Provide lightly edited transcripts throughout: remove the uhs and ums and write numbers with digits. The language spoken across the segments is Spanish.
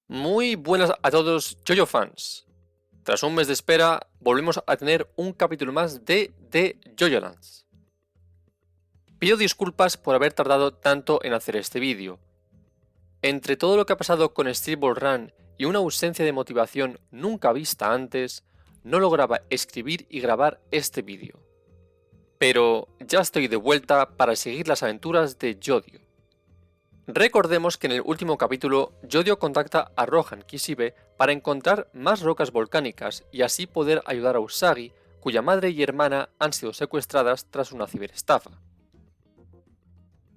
Muy buenas a todos, JoJo fans. Tras un mes de espera, volvemos a tener un capítulo más de The JoJolands. Pido disculpas por haber tardado tanto en hacer este vídeo. Entre todo lo que ha pasado con Steel Ball Run y una ausencia de motivación nunca vista antes, no lograba escribir y grabar este vídeo. Pero ya estoy de vuelta para seguir las aventuras de Yodio. Recordemos que en el último capítulo, Yodio contacta a Rohan Kishibe para encontrar más rocas volcánicas y así poder ayudar a Usagi, cuya madre y hermana han sido secuestradas tras una ciberestafa.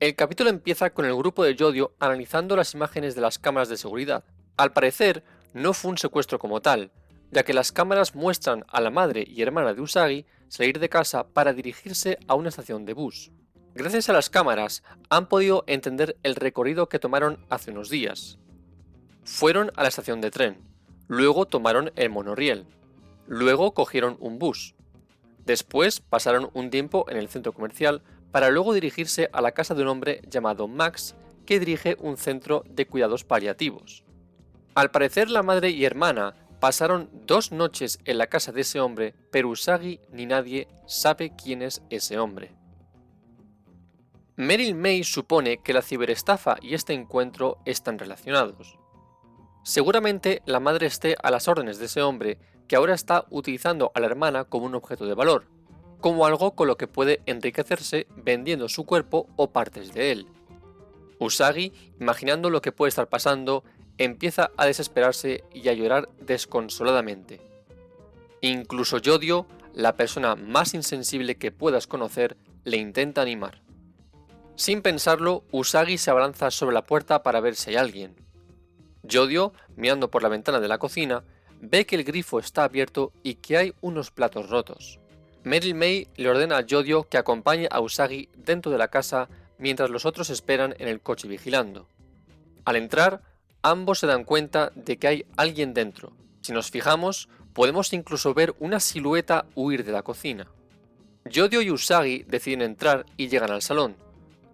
El capítulo empieza con el grupo de Yodio analizando las imágenes de las cámaras de seguridad. Al parecer, no fue un secuestro como tal, ya que las cámaras muestran a la madre y hermana de Usagi salir de casa para dirigirse a una estación de bus. Gracias a las cámaras, han podido entender el recorrido que tomaron hace unos días. Fueron a la estación de tren, luego tomaron el monorriel, luego cogieron un bus. Después pasaron un tiempo en el centro comercial para luego dirigirse a la casa de un hombre llamado Max que dirige un centro de cuidados paliativos. Al parecer la madre y hermana pasaron 2 noches en la casa de ese hombre, pero Usagi ni nadie sabe quién es ese hombre. Meryl May supone que la ciberestafa y este encuentro están relacionados. Seguramente la madre esté a las órdenes de ese hombre que ahora está utilizando a la hermana como un objeto de valor, como algo con lo que puede enriquecerse vendiendo su cuerpo o partes de él. Usagi, imaginando lo que puede estar pasando, empieza a desesperarse y a llorar desconsoladamente. Incluso Yodio, la persona más insensible que puedas conocer, le intenta animar. Sin pensarlo, Usagi se abalanza sobre la puerta para ver si hay alguien. Yodio, mirando por la ventana de la cocina, ve que el grifo está abierto y que hay unos platos rotos. Meryl May le ordena a Yodio que acompañe a Usagi dentro de la casa mientras los otros esperan en el coche vigilando. Al entrar, ambos se dan cuenta de que hay alguien dentro. Si nos fijamos, podemos incluso ver una silueta huir de la cocina. Yodio y Usagi deciden entrar y llegan al salón,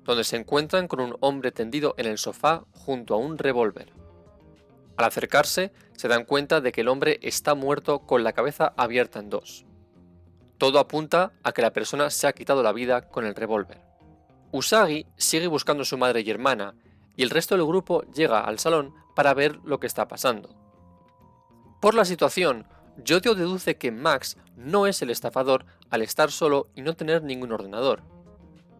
donde se encuentran con un hombre tendido en el sofá junto a un revólver. Al acercarse, se dan cuenta de que el hombre está muerto con la cabeza abierta en dos. Todo apunta a que la persona se ha quitado la vida con el revólver. Usagi sigue buscando a su madre y hermana, y el resto del grupo llega al salón para ver lo que está pasando. Por la situación, Yodio deduce que Max no es el estafador al estar solo y no tener ningún ordenador.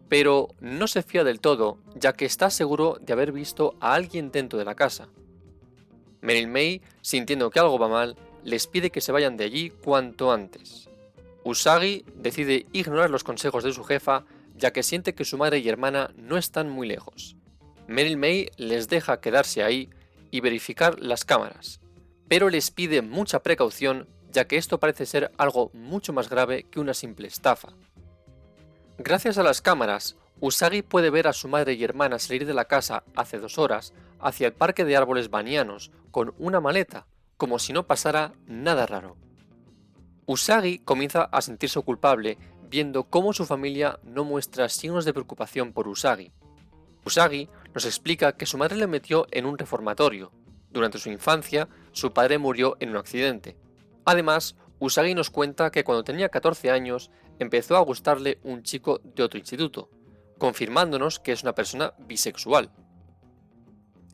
Pero no se fía del todo, ya que está seguro de haber visto a alguien dentro de la casa. Meryl May, sintiendo que algo va mal, les pide que se vayan de allí cuanto antes. Usagi decide ignorar los consejos de su jefa, ya que siente que su madre y hermana no están muy lejos. Meryl May les deja quedarse ahí y verificar las cámaras, pero les pide mucha precaución, ya que esto parece ser algo mucho más grave que una simple estafa. Gracias a las cámaras, Usagi puede ver a su madre y hermana salir de la casa hace 2 horas hacia el parque de árboles banianos con una maleta, como si no pasara nada raro. Usagi comienza a sentirse culpable viendo cómo su familia no muestra signos de preocupación por Usagi. Usagi nos explica que su madre le metió en un reformatorio. Durante su infancia, su padre murió en un accidente. Además, Usagi nos cuenta que cuando tenía 14 años empezó a gustarle un chico de otro instituto, confirmándonos que es una persona bisexual.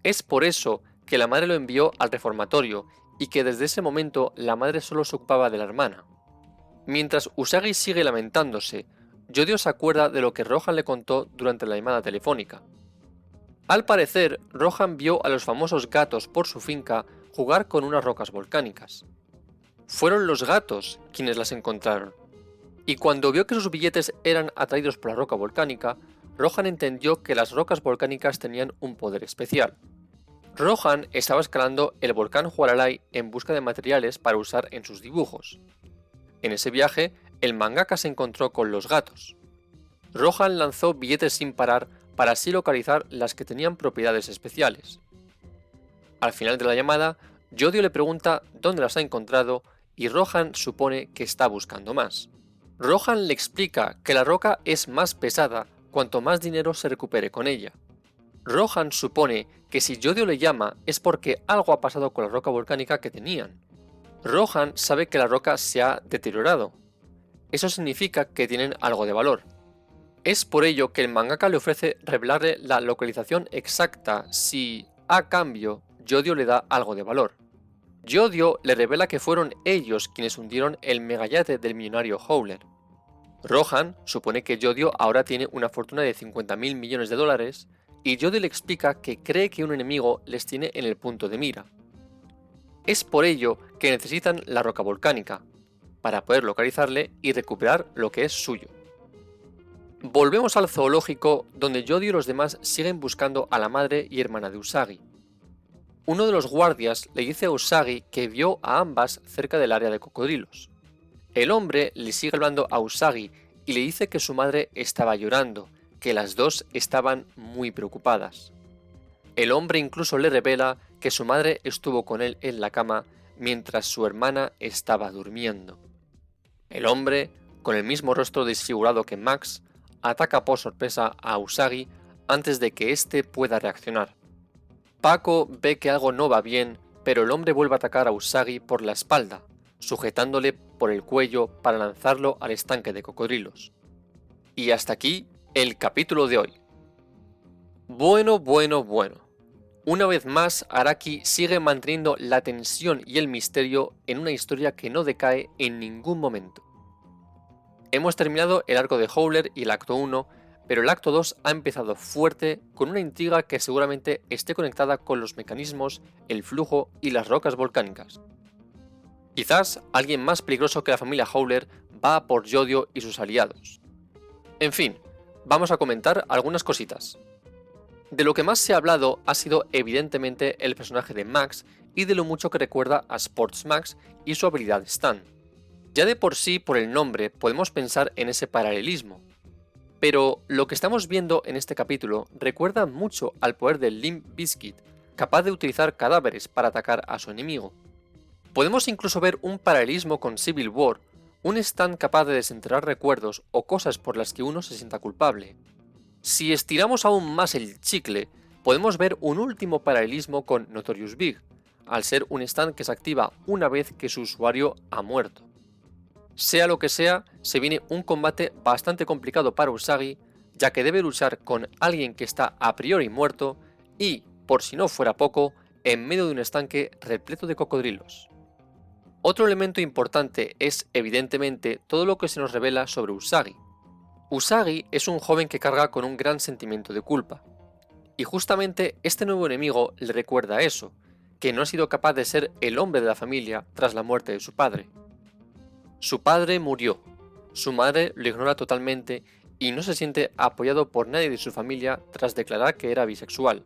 Es por eso que la madre lo envió al reformatorio y que desde ese momento la madre solo se ocupaba de la hermana. Mientras Usagi sigue lamentándose, Yodio se acuerda de lo que Rohan le contó durante la llamada telefónica. Al parecer, Rohan vio a los famosos gatos por su finca jugar con unas rocas volcánicas. Fueron los gatos quienes las encontraron, y cuando vio que sus billetes eran atraídos por la roca volcánica, Rohan entendió que las rocas volcánicas tenían un poder especial. Rohan estaba escalando el volcán Hualalai en busca de materiales para usar en sus dibujos. En ese viaje, el mangaka se encontró con los gatos. Rohan lanzó billetes sin parar para así localizar las que tenían propiedades especiales. Al final de la llamada, Yodio le pregunta dónde las ha encontrado y Rohan supone que está buscando más. Rohan le explica que la roca es más pesada cuanto más dinero se recupere con ella. Rohan supone que si Yodio le llama es porque algo ha pasado con la roca volcánica que tenían. Rohan sabe que la roca se ha deteriorado. Eso significa que tienen algo de valor. Es por ello que el mangaka le ofrece revelarle la localización exacta si, a cambio, Yodio le da algo de valor. Yodio le revela que fueron ellos quienes hundieron el megayate del millonario Howler. Rohan supone que Yodio ahora tiene una fortuna de 50.000 millones de dólares y Yodio le explica que cree que un enemigo les tiene en el punto de mira. Es por ello que necesitan la roca volcánica, para poder localizarle y recuperar lo que es suyo. Volvemos al zoológico donde Yodio y los demás siguen buscando a la madre y hermana de Usagi. Uno de los guardias le dice a Usagi que vio a ambas cerca del área de cocodrilos. El hombre le sigue hablando a Usagi y le dice que su madre estaba llorando, que las dos estaban muy preocupadas. El hombre incluso le revela que su madre estuvo con él en la cama mientras su hermana estaba durmiendo. El hombre, con el mismo rostro desfigurado que Max, ataca por sorpresa a Usagi antes de que éste pueda reaccionar. Paco ve que algo no va bien, pero el hombre vuelve a atacar a Usagi por la espalda, sujetándole por el cuello para lanzarlo al estanque de cocodrilos. Y hasta aquí el capítulo de hoy. Bueno. Una vez más, Araki sigue manteniendo la tensión y el misterio en una historia que no decae en ningún momento. Hemos terminado el arco de Howler y el acto 1, pero el acto 2 ha empezado fuerte con una intriga que seguramente esté conectada con los mecanismos, el flujo y las rocas volcánicas. Quizás alguien más peligroso que la familia Howler va a por Yodio y sus aliados. En fin, vamos a comentar algunas cositas. De lo que más se ha hablado ha sido evidentemente el personaje de Max y de lo mucho que recuerda a Sports Max y su habilidad Stun. Ya de por sí, por el nombre, podemos pensar en ese paralelismo. Pero lo que estamos viendo en este capítulo recuerda mucho al poder de Limp Bizkit, capaz de utilizar cadáveres para atacar a su enemigo. Podemos incluso ver un paralelismo con Civil War, un stun capaz de desenterrar recuerdos o cosas por las que uno se sienta culpable. Si estiramos aún más el chicle, podemos ver un último paralelismo con Notorious Big, al ser un stun que se activa una vez que su usuario ha muerto. Sea lo que sea, se viene un combate bastante complicado para Usagi, ya que debe luchar con alguien que está a priori muerto y, por si no fuera poco, en medio de un estanque repleto de cocodrilos. Otro elemento importante es, evidentemente, todo lo que se nos revela sobre Usagi. Usagi es un joven que carga con un gran sentimiento de culpa, y justamente este nuevo enemigo le recuerda eso, que no ha sido capaz de ser el hombre de la familia tras la muerte de su padre. Su padre murió, su madre lo ignora totalmente y no se siente apoyado por nadie de su familia tras declarar que era bisexual.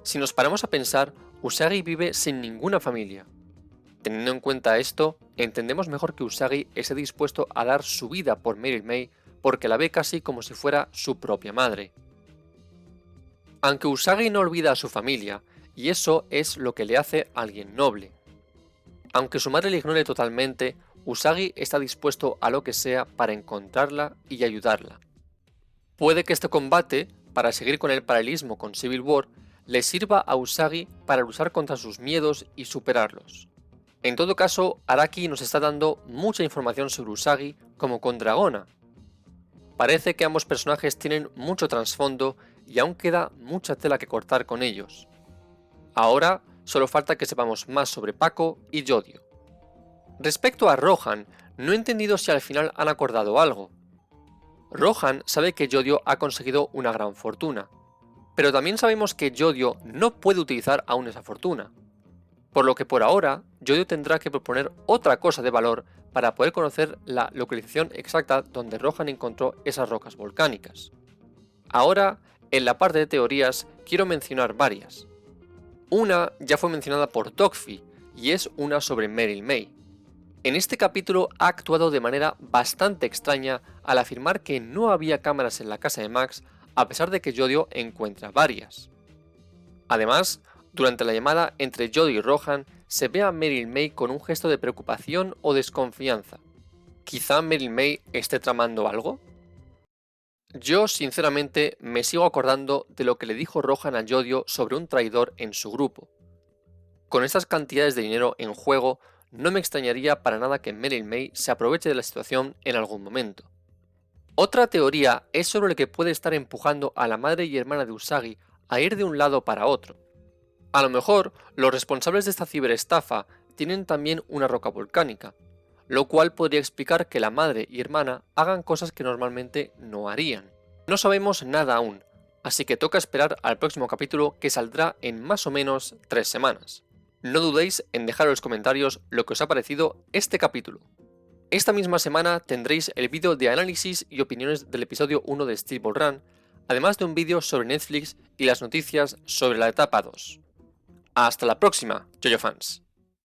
Si nos paramos a pensar, Usagi vive sin ninguna familia. Teniendo en cuenta esto, entendemos mejor que Usagi esté dispuesto a dar su vida por Meryl May porque la ve casi como si fuera su propia madre. Aunque Usagi no olvida a su familia, y eso es lo que le hace alguien noble. Aunque su madre le ignore totalmente, Usagi está dispuesto a lo que sea para encontrarla y ayudarla. Puede que este combate, para seguir con el paralelismo con Civil War, le sirva a Usagi para luchar contra sus miedos y superarlos. En todo caso, Araki nos está dando mucha información sobre Usagi como con Dragona. Parece que ambos personajes tienen mucho trasfondo y aún queda mucha tela que cortar con ellos. Ahora solo falta que sepamos más sobre Paco y Yodio. Respecto a Rohan, no he entendido si al final han acordado algo. Rohan sabe que Yodio ha conseguido una gran fortuna, pero también sabemos que Yodio no puede utilizar aún esa fortuna, por lo que por ahora Yodio tendrá que proponer otra cosa de valor para poder conocer la localización exacta donde Rohan encontró esas rocas volcánicas. Ahora, en la parte de teorías, quiero mencionar varias. Una ya fue mencionada por Toxfi, y es una sobre Meryl May. En este capítulo ha actuado de manera bastante extraña al afirmar que no había cámaras en la casa de Max, a pesar de que Yodio encuentra varias. Además, durante la llamada entre Yodio y Rohan, se ve a Meryl May con un gesto de preocupación o desconfianza. ¿Quizá Meryl May esté tramando algo? Yo sinceramente me sigo acordando de lo que le dijo Rohan a Yodio sobre un traidor en su grupo. Con estas cantidades de dinero en juego, no me extrañaría para nada que Meryl May se aproveche de la situación en algún momento. Otra teoría es sobre lo que puede estar empujando a la madre y hermana de Usagi a ir de un lado para otro. A lo mejor, los responsables de esta ciberestafa tienen también una roca volcánica, lo cual podría explicar que la madre y hermana hagan cosas que normalmente no harían. No sabemos nada aún, así que toca esperar al próximo capítulo que saldrá en más o menos 3 semanas. No dudéis en dejar en los comentarios lo que os ha parecido este capítulo. Esta misma semana tendréis el vídeo de análisis y opiniones del episodio 1 de Steel Ball Run, además de un vídeo sobre Netflix y las noticias sobre la etapa 2. ¡Hasta la próxima, JoJo fans!